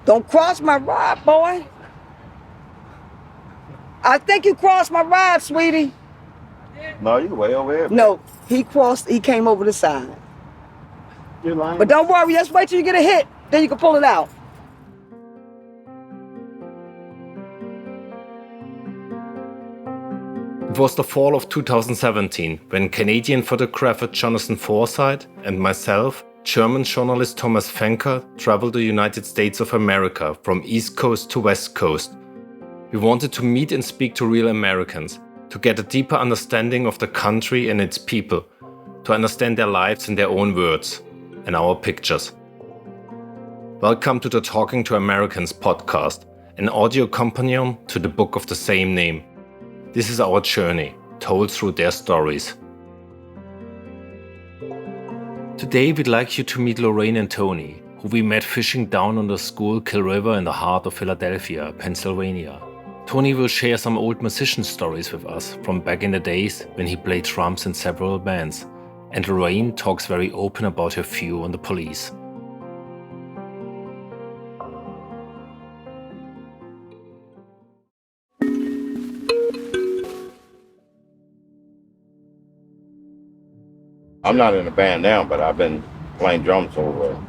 Don't cross my ride, boy. I think you crossed my ride, sweetie. No, you way over here. No, he came over the side. You're lying. But don't worry, just wait till you get a hit, then you can pull it out. It was the fall of 2017 when Canadian photographer Jonathan Forsythe and myself, German journalist Thomas Venker, traveled the United States of America from East Coast to West Coast. We wanted to meet and speak to real Americans, to get a deeper understanding of the country and its people, to understand their lives in their own words and our pictures. Welcome to the Talking to Americans podcast, an audio companion to the book of the same name. This is our journey, told through their stories. Today we'd like you to meet Loraine and Tony, who we met fishing down on the Schuylkill River in the heart of Philadelphia, Pennsylvania. Tony will share some old musician stories with us from back in the days when he played drums in several bands, and Loraine talks very open about her view on the police. I'm not in a band now, but I've been playing drums for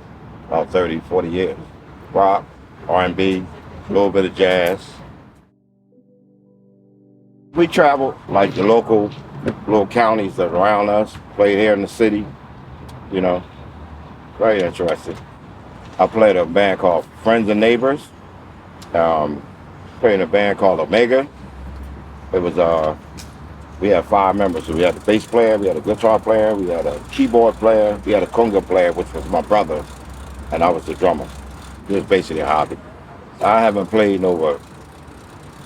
about 30, 40 years. Rock, R&B, a little bit of jazz. We travel like the local little counties that are around us, play here in the city, you know, very interesting. I played a band called Friends and Neighbors, played in a band called Omega. It was, we had 5 members. So we had the bass player, we had a guitar player, we had a keyboard player, we had a conga player, which was my brother, and I was the drummer. It was basically a hobby. I haven't played in over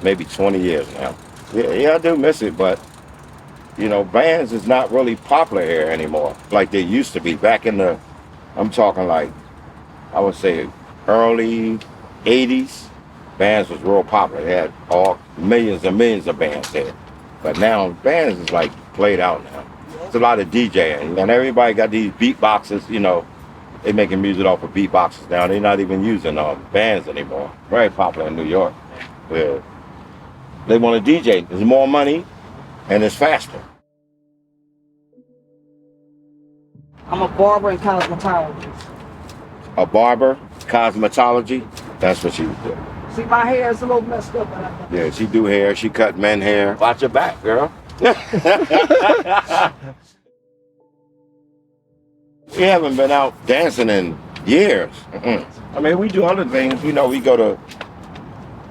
maybe 20 years now. Yeah, I do miss it, but you know, bands is not really popular here anymore like they used to be. Back in the, I'm talking like, I would say early 80s, bands was real popular. They had all millions and millions of bands there. But now bands is like played out now. It's a lot of DJing, and everybody got these beatboxes, you know, they making music off of beatboxes now. They're not even using bands anymore. Very popular in New York, where they want to DJ. There's more money, and it's faster. I'm a barber and cosmetologist. A barber, cosmetology, that's what she do. See, my hair is a little messed up. Yeah, she do hair, she cut men hair. Watch your back, girl. We haven't been out dancing in years. I mean, we do other things. You know, we go to,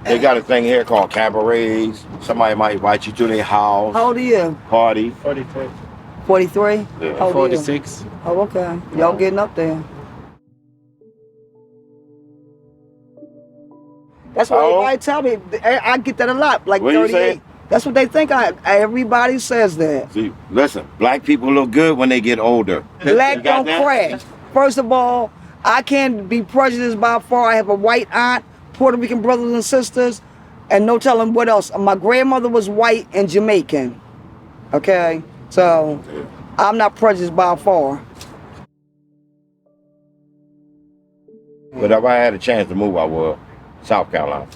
they got a thing here called cabarets. Somebody might invite you to their house. How old are you? Party. 43. 43? Yeah. 46. Oh, okay. Y'all getting up there. That's what everybody tell me. I get that a lot, like What you 38. say? That's what they think everybody says that. See, listen, black people look good when they get older. Black You got don't that? crack. First of all, I can't be prejudiced by far. I have a white aunt, Puerto Rican brothers and sisters, and no telling what else. My grandmother was white and Jamaican. Okay? So, I'm not prejudiced by far. But if I had a chance to move, I would. South Carolina.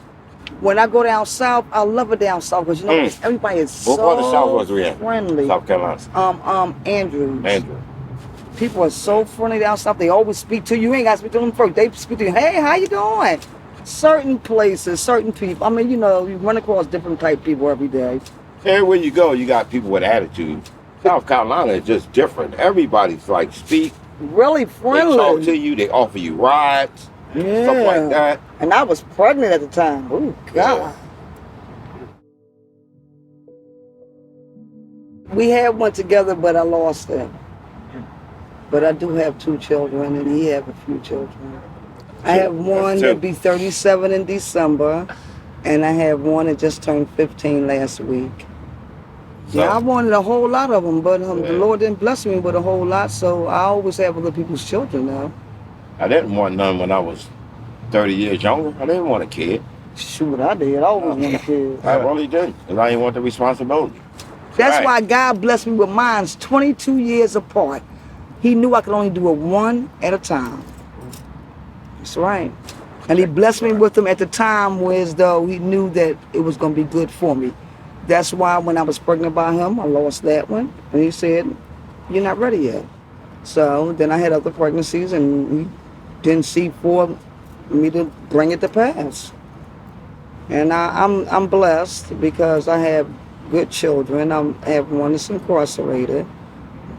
When I go down south, I love it down south because you know everybody is What part of so South was we in? friendly. South Carolina. Andrews. Andrew. People are so friendly down south. They always speak to you. You ain't got to speak to them first. They speak to you. Hey, how you doing? Certain places, certain people. I mean, you know, you run across different type people every day. Everywhere you go, you got people with attitude. South Carolina is just different. Everybody's like speak. Really friendly. They talk to you. They offer you rides. Yeah. Stuff like that. And I was pregnant at the time. Oh, God. Yeah. We had one together, but I lost it. But I do have 2 children, and he have a few children. I have one That's 2. that'll be 37 in December, and I have one that just turned 15 last week. So, Yeah, I wanted a whole lot of them, but the Yeah. Lord didn't bless me with a whole lot, so I always have other people's children now. I didn't want none when I was 30 years younger. I didn't want a kid. Shoot, I did. I always wanted a kid. I really didn't. And I didn't want the responsibility. That's Right. why God blessed me with mine's 22 years apart. He knew I could only do it one at a time. That's right. And he blessed me with them at the time, as though he knew that it was going to be good for me. That's why when I was pregnant by him, I lost that one. And he said, "You're not ready yet." So then I had other pregnancies, and he didn't see for me to bring it to pass. And I'm blessed because I have good children. I have one that's incarcerated,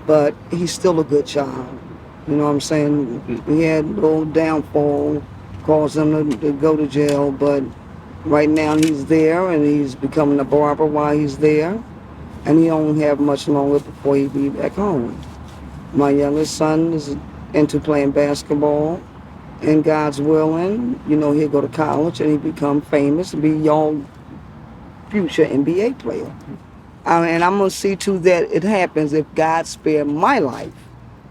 but he's still a good child. You know what I'm saying? He had a little downfall, caused him to go to jail, but right now he's there and he's becoming a barber while he's there, and he don't have much longer before he be back home. My youngest son is into playing basketball, and God's willing, you know, he'll go to college and he become famous and be your future NBA player. And I'm gonna see to that it happens if God spare my life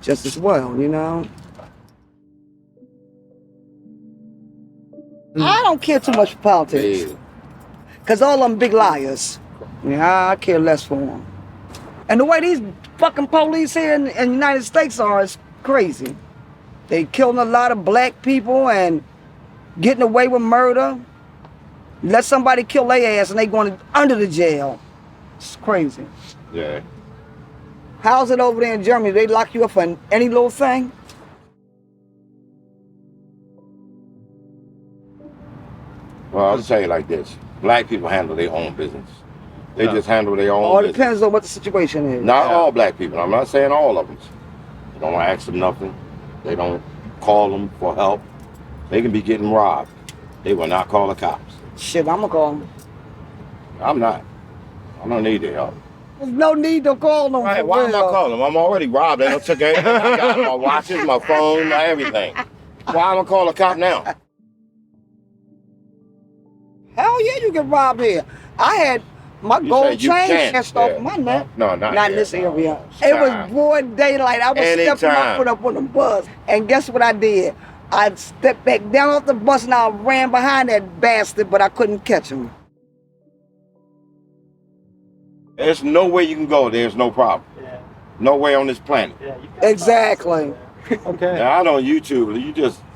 just as well, you know. I don't care too much for politics, because all of them big liars. Yeah, I care less for them. And the way these fucking police here in the United States are is crazy. They killing a lot of black people and getting away with murder. Let somebody kill their ass and they going under the jail. It's crazy. Yeah. How's it over there in Germany? They lock you up for any little thing? Well, I'll tell you like this. Black people handle their own business. They just handle their own business. It depends on what the situation is. Not all black people. I'm not saying all of them. They don't ask them nothing. They don't call them for help. They can be getting robbed. They will not call the cops. Shit, I'm gonna call them. I'm not. I don't need their help. There's no need to call them. Right, why am I calling them? I'm already robbed. They don't took everything. I got my watches, my phone, everything. Why am I calling a cop now? Hell yeah, you get robbed here. I had my gold chain snatched off my neck. No, not in this area. It was broad daylight. I was stepping my foot up on the bus. And guess what I did? I stepped back down off the bus and I ran behind that bastard, but I couldn't catch him. There's no way you can go. There's no problem. Yeah. No way on this planet. Yeah, exactly. Okay. Now, I know on YouTube,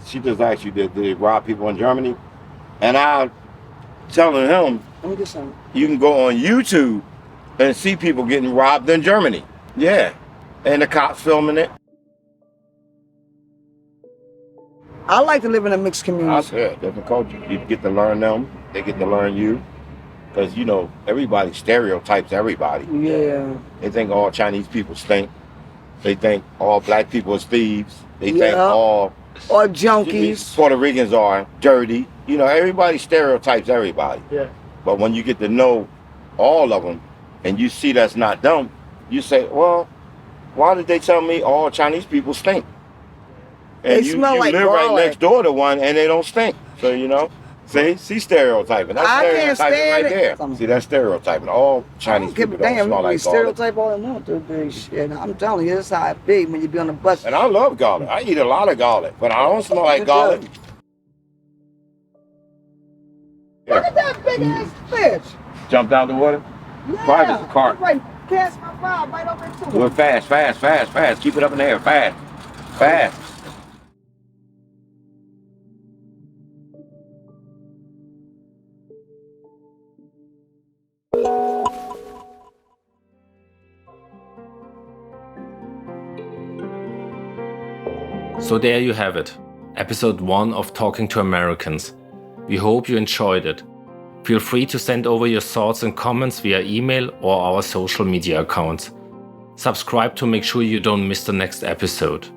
she just asked you, did they rob people in Germany? And I telling him, let me get some. You can go on YouTube and see people getting robbed in Germany. Yeah. And the cops filming it. I like to live in a mixed community. I said, different culture. You get to learn them. They get to learn you. Because, you know, everybody stereotypes everybody. Yeah. They think all Chinese people stink. They think all black people is thieves. They think all or junkies. Puerto Ricans are dirty. You know, everybody stereotypes everybody. Yeah. But when you get to know all of them and you see that's not them, you say, well, why did they tell me all Chinese people stink? And you smell like live right next door to one and they don't stink. So, you know. See stereotyping. That's stereotyping right there. See, that's stereotyping. All Chinese people don't smell like garlic. Stereotype all they want to do shit. I'm telling you, this is how it be when you be on the bus. And I love garlic. I eat a lot of garlic, but I don't smell like garlic. Yeah. Look at that big ass fish. Jumped out the water? Yeah. Private car. Right, cast my rod right over into it. Do it fast, fast, fast, fast. Keep it up in the air, fast, fast. So there you have it, episode 1 of Talking to Americans. We hope you enjoyed it. Feel free to send over your thoughts and comments via email or our social media accounts. Subscribe to make sure you don't miss the next episode.